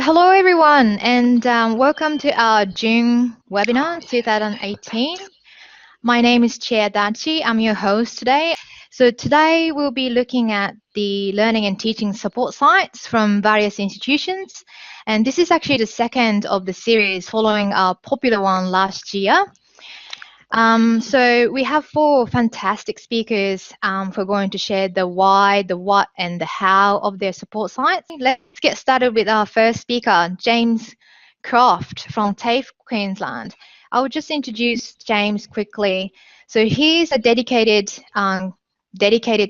Hello, everyone, and welcome to our June webinar 2018. My name is Chair Dachi. I'm your host today. So today we'll be looking at the learning and teaching support sites from various institutions. And this is actually the second of the series following our popular one last year. So we have four fantastic speakers who are going to share the why, the what, and the how of their support sites. Let's get started with our first speaker, James Croft from TAFE, Queensland. I will just introduce James quickly. So he's a dedicated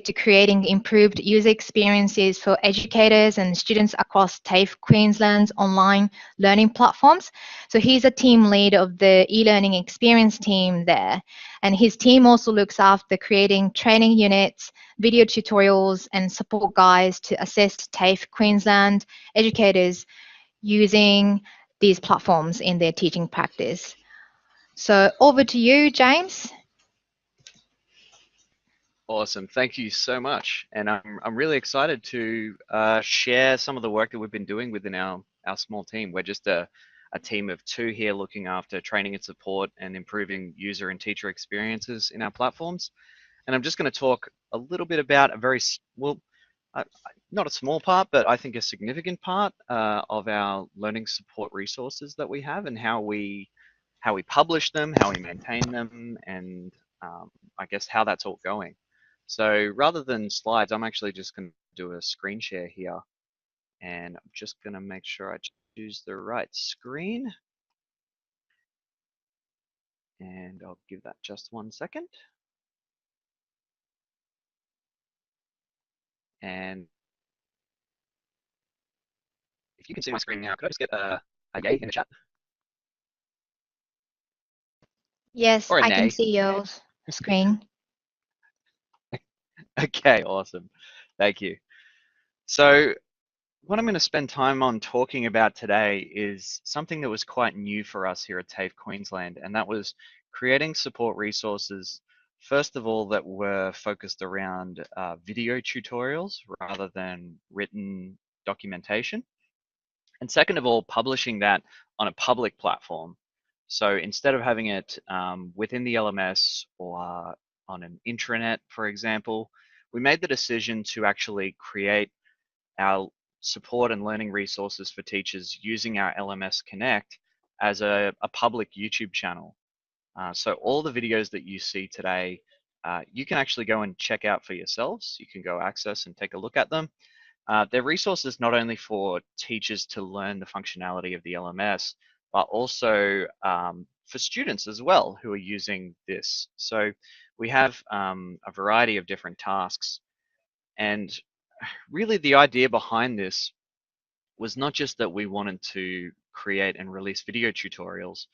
to creating improved user experiences for educators and students across TAFE Queensland's online learning platforms. So he's a team lead of the eLearning experience team there. And his team also looks after creating training units, video tutorials, and support guides to assist TAFE Queensland educators using these platforms in their teaching practice. So over to you, James. Awesome, thank you so much. And I'm really excited to share some of the work that we've been doing within our small team. We're just a team of two here looking after training and support and improving user and teacher experiences in our platforms. And I'm just going to talk a little bit about a very, well, not a small part, but I think a significant part of our learning support resources that we have and how we publish them, how we maintain them, and I guess how that's all going. So rather than slides, I'm actually just going to do a screen share here. And I'm just going to make sure I choose the right screen. And I'll give that just 1 second. And if you can see my screen now, could I just get a yay in the chat? Yes, Or a I nay. can see your screen. Okay, awesome. Thank you. So what I'm going to spend time on talking about today is something that was quite new for us here at TAFE Queensland, and that was creating support resources, first of all, that were focused around video tutorials rather than written documentation. And second of all, publishing that on a public platform. So instead of having it within the LMS or on an intranet, for example, we made the decision to actually create our support and learning resources for teachers using our LMS Connect as a public YouTube channel. So all the videos that you see today, you can actually go and check out for yourselves. You can go access and take a look at them. They're resources not only for teachers to learn the functionality of the LMS, but also for students as well who are using this. So we have a variety of different tasks. And really the idea behind this was not just that we wanted to create and release video tutorials,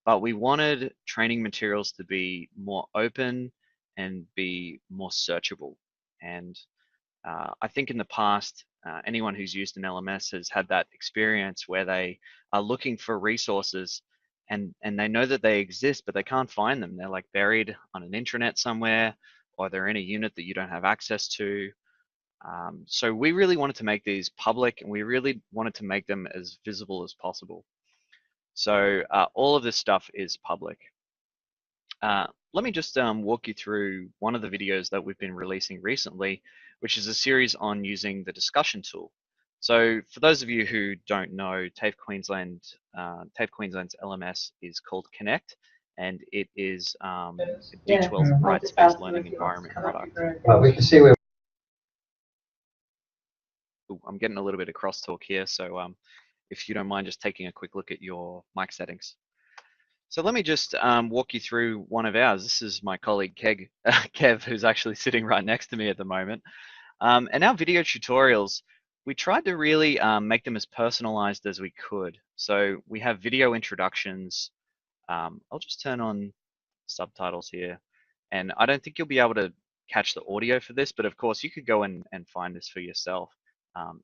but we wanted training materials to be more open and be more searchable. And I think in the past, anyone who's used an LMS has had that experience where they are looking for resources and they know that they exist, but they can't find them. They're like buried on an intranet somewhere, or they're in a unit that you don't have access to. So we really wanted to make these public, and we really wanted to make them as visible as possible. So all of this stuff is public. Let me just walk you through one of the videos that we've been releasing recently, which is a series on using the discussion tool. So for those of you who don't know, TAFE Queensland's LMS is called Connect, and it is a D12 Brightspace learning environment product. We can see where. Ooh, I'm getting a little bit of crosstalk here, so if you don't mind just taking a quick look at your mic settings. So let me just walk you through one of ours. This is my colleague Kev, who's actually sitting right next to me at the moment. And our video tutorials, we tried to really make them as personalized as we could. So we have video introductions. I'll just turn on subtitles here. And I don't think you'll be able to catch the audio for this, but of course you could go and find this for yourself.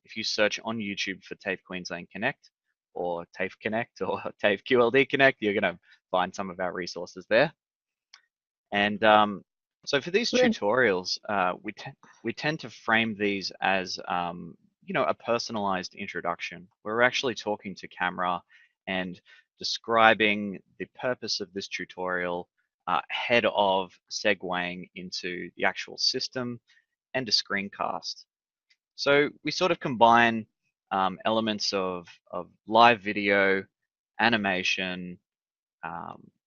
If you search on YouTube for TAFE Queensland Connect, or TAFE Connect, or TAFE QLD Connect, you're going to find some of our resources there. And so for these tutorials, we tend to frame these as a personalized introduction. We're actually talking to camera and describing the purpose of this tutorial ahead of segueing into the actual system and a screencast. So we sort of combine elements of live video, animation,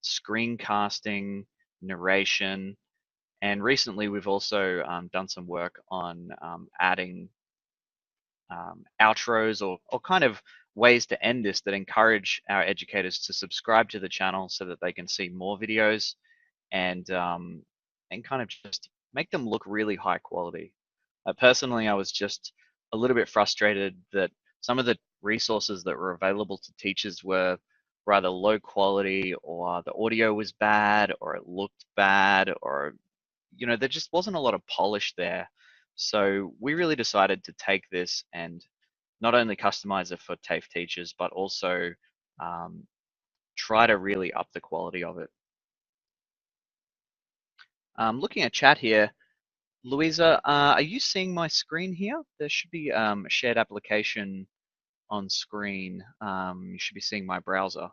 screencasting, narration, and recently we've also done some work on adding outros or kind of ways to end this that encourage our educators to subscribe to the channel so that they can see more videos and kind of just make them look really high quality. Personally, I was just a little bit frustrated that some of the resources that were available to teachers were rather low quality, or the audio was bad, or it looked bad, or there just wasn't a lot of polish there. So we really decided to take this and not only customize it for TAFE teachers, but also um, try to really up the quality of it. Looking at chat here, Louisa, are you seeing my screen here? There should be a shared application on screen. You should be seeing my browser.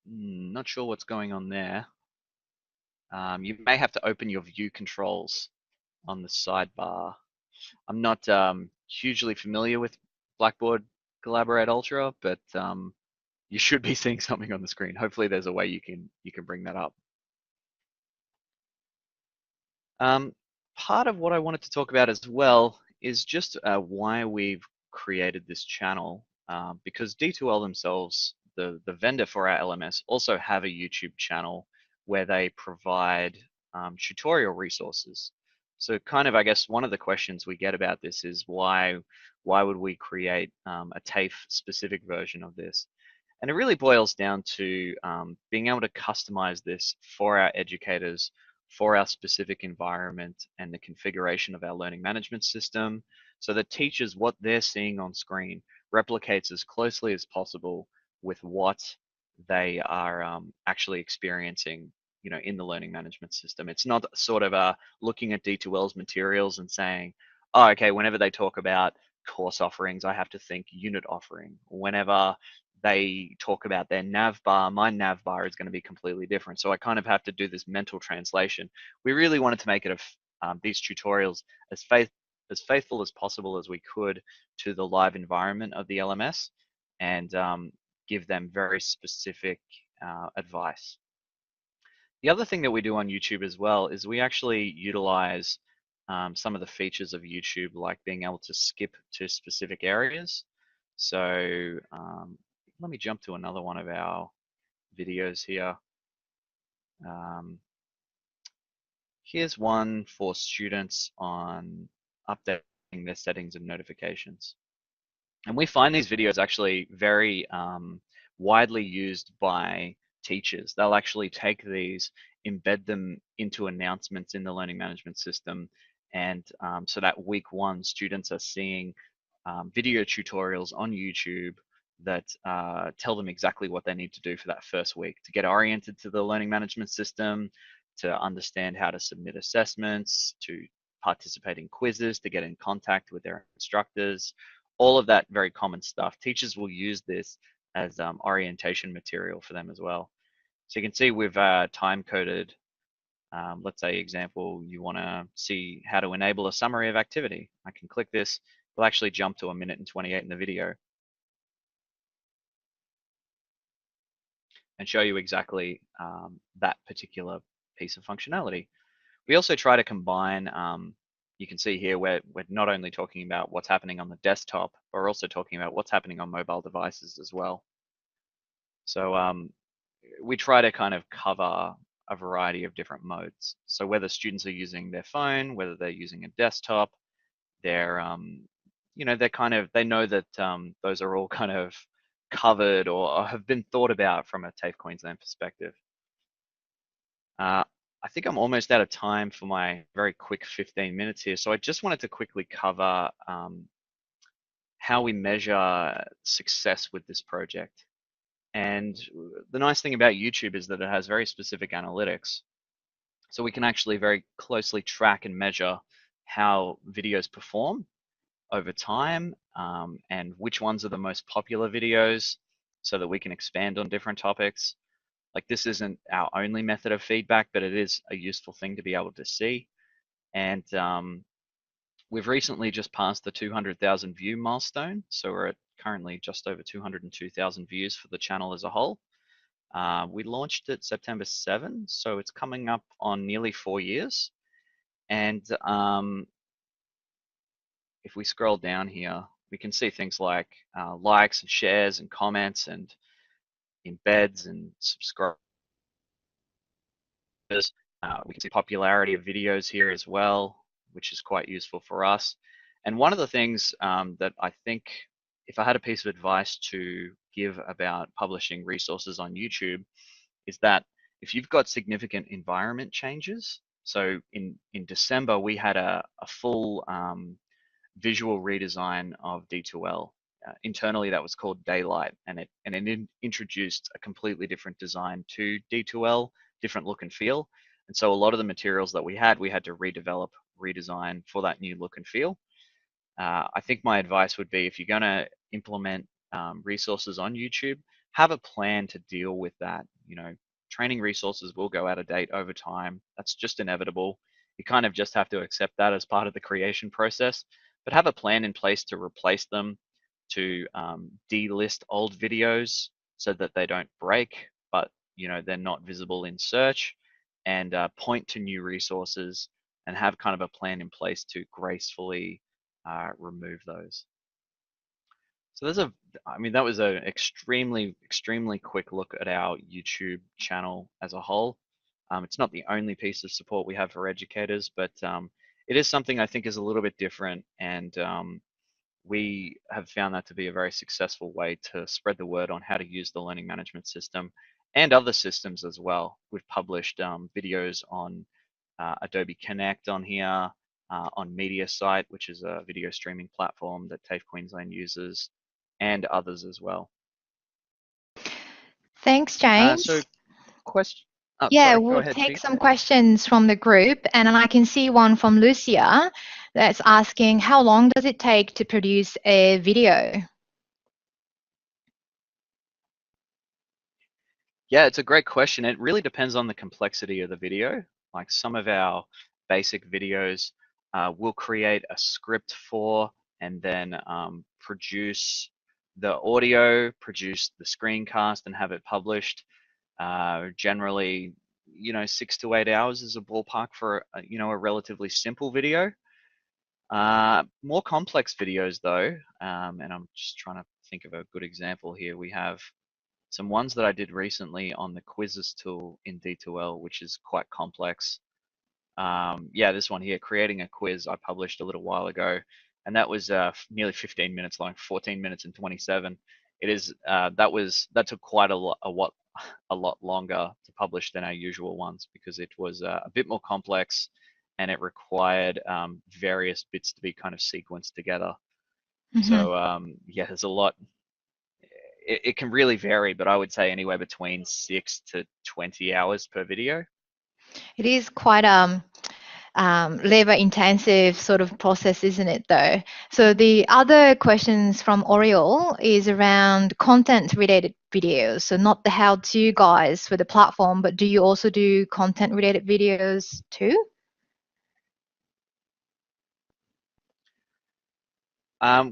Not sure what's going on there. You may have to open your view controls on the sidebar. I'm not hugely familiar with Blackboard Collaborate Ultra, but you should be seeing something on the screen. Hopefully, there's a way you can bring that up. Part of what I wanted to talk about as well is just why we've created this channel, because D2L themselves, the vendor for our LMS, also have a YouTube channel where they provide tutorial resources. So kind of, I guess, one of the questions we get about this is why would we create a TAFE specific version of this? And it really boils down to being able to customize this for our educators, for our specific environment and the configuration of our learning management system, so that teachers, what they're seeing on screen replicates as closely as possible with what they are actually experiencing in the learning management system. It's not sort of looking at D2L's materials and saying, oh, okay, whenever they talk about course offerings, I have to think unit offering. Whenever they talk about their nav bar, my nav bar is going to be completely different. So I kind of have to do this mental translation. We really wanted to make it these tutorials as faithful as possible as we could to the live environment of the LMS, and give them very specific advice. The other thing that we do on YouTube as well is we actually utilize some of the features of YouTube, like being able to skip to specific areas. So let me jump to another one of our videos here. Here's one for students on updating their settings and notifications. And we find these videos actually very widely used by teachers. They'll actually take these, embed them into announcements in the learning management system. And so that week one, students are seeing video tutorials on YouTube that tell them exactly what they need to do for that first week to get oriented to the learning management system, to understand how to submit assessments, to participate in quizzes, to get in contact with their instructors, all of that very common stuff. Teachers will use this as orientation material for them as well. So you can see we've time coded, let's say example, you want to see how to enable a summary of activity. I can click this, it'll actually jump to 1 minute and 28 in the video and show you exactly that particular piece of functionality. We also try to combine, you can see here we're not only talking about what's happening on the desktop, but we're also talking about what's happening on mobile devices as well. So we try to kind of cover a variety of different modes. So whether students are using their phone, whether they're using a desktop, they're they know that those are all kind of covered or have been thought about from a TAFE Queensland perspective. I think I'm almost out of time for my very quick 15 minutes here. So I just wanted to quickly cover how we measure success with this project. And the nice thing about YouTube is that it has very specific analytics. So we can actually very closely track and measure how videos perform over time, and which ones are the most popular videos so that we can expand on different topics. Like, this isn't our only method of feedback, but it is a useful thing to be able to see. And we've recently just passed the 200,000 view milestone. So we're at currently just over 202,000 views for the channel as a whole. We launched it September 7, so it's coming up on nearly 4 years. And if we scroll down here, we can see things like likes and shares and comments and embeds and subscribers. We can see popularity of videos here as well, which is quite useful for us. And one of the things that I think, if I had a piece of advice to give about publishing resources on YouTube, is that if you've got significant environment changes, so in December, we had a full visual redesign of D2L. Internally, that was called Daylight, and it introduced a completely different design to D2L, different look and feel. And so a lot of the materials that we had to redevelop, redesign for that new look and feel. I think my advice would be, if you're going to implement resources on YouTube, have a plan to deal with that. You know, training resources will go out of date over time. That's just inevitable. You kind of just have to accept that as part of the creation process, but have a plan in place to replace them, to delist old videos so that they don't break, but they're not visible in search, and point to new resources and have kind of a plan in place to gracefully remove those. So that was an extremely quick look at our YouTube channel as a whole. It's not the only piece of support we have for educators, but it is something I think is a little bit different, and we have found that to be a very successful way to spread the word on how to use the learning management system and other systems as well. We've published videos on Adobe Connect on here, on MediaSite, which is a video streaming platform that TAFE Queensland uses, and others as well. Thanks, James. So, question. Oh, Yeah, sorry. Go we'll ahead, take T. some questions from the group, and I can see one from Lucia that's asking, how long does it take to produce a video? Yeah, it's a great question. It really depends on the complexity of the video. Like, some of our basic videos, we'll create a script for, and then produce the audio, produce the screencast, and have it published. Generally, 6 to 8 hours is a ballpark for a relatively simple video. More complex videos though, and I'm just trying to think of a good example here. We have some ones that I did recently on the quizzes tool in D2L, which is quite complex. Yeah, this one here, creating a quiz, I published a little while ago, and that was nearly 15 minutes long, 14 minutes and 27. It is that took quite a lot longer to publish than our usual ones, because it was a bit more complex, and it required various bits to be kind of sequenced together. So yeah, there's a lot. It can really vary, but I would say anywhere between 6 to 20 hours per video. It is quite labor intensive sort of process, isn't it, though? So the other questions from Oriole is around content related videos. So not the how-to guys for the platform, but do you also do content related videos too?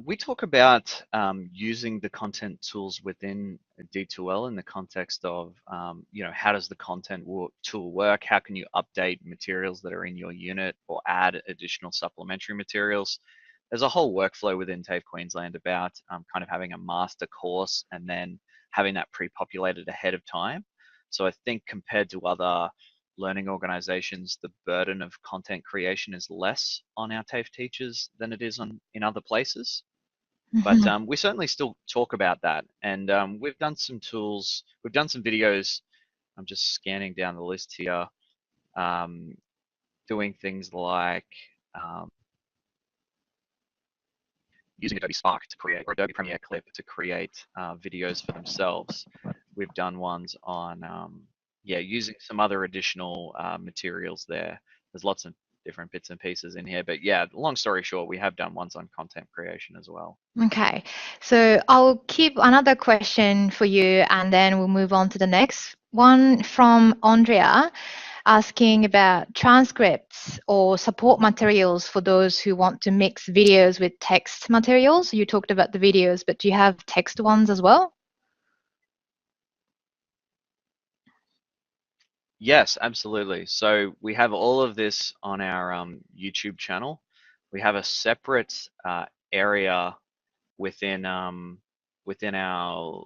We talk about using the content tools within D2L in the context of, how does the content tool work? How can you update materials that are in your unit or add additional supplementary materials? There's a whole workflow within TAFE Queensland about kind of having a master course and then having that pre-populated ahead of time. So I think, compared to other learning organizations, the burden of content creation is less on our TAFE teachers than it is in other places. But we certainly still talk about that, and we've done some tools, we've done some videos. I'm just scanning down the list here, doing things like using Adobe Spark to create, or Adobe Premiere Clip to create videos for themselves. We've done ones on, yeah, using some other additional materials there. There's lots of different bits and pieces in here. But yeah, long story short, we have done ones on content creation as well. Okay, so I'll keep another question for you and then we'll move on to the next one from Andrea, asking about transcripts or support materials for those who want to mix videos with text materials. You talked about the videos, but do you have text ones as well? Yes, absolutely. So we have all of this on our YouTube channel. We have a separate area within within our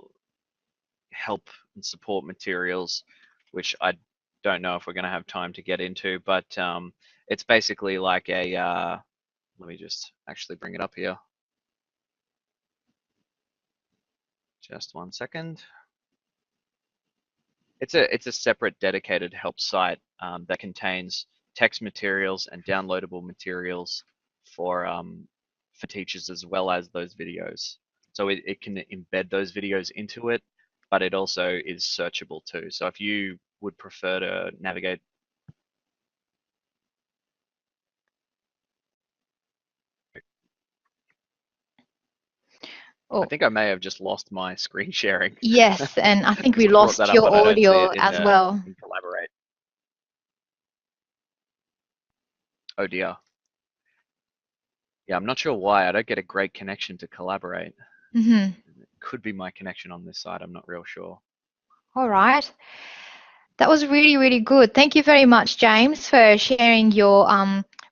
help and support materials, which I don't know if we're going to have time to get into, but it's basically like a let me just actually bring it up here. Just 1 second. It's a separate dedicated help site that contains text materials and downloadable materials for teachers as well as those videos. So it can embed those videos into it, but it also is searchable too. So if you would prefer to navigate. Oh, I think I may have just lost my screen sharing. yes, and I think we Just brought lost that up, your but I don't see audio it as well. in Collaborate. Oh dear. Yeah, I'm not sure why. I don't get a great connection to Collaborate. Mm-hmm. It could be my connection on this side. I'm not real sure. All right. That was really, really good. Thank you very much, James, for sharing your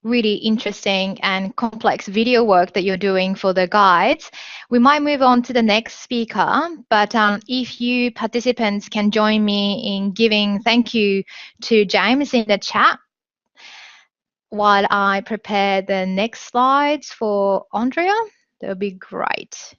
really interesting and complex video work that you're doing for the guides. We might move on to the next speaker, but if you participants can join me in giving thank you to James in the chat while I prepare the next slides for Andrea, that would be great.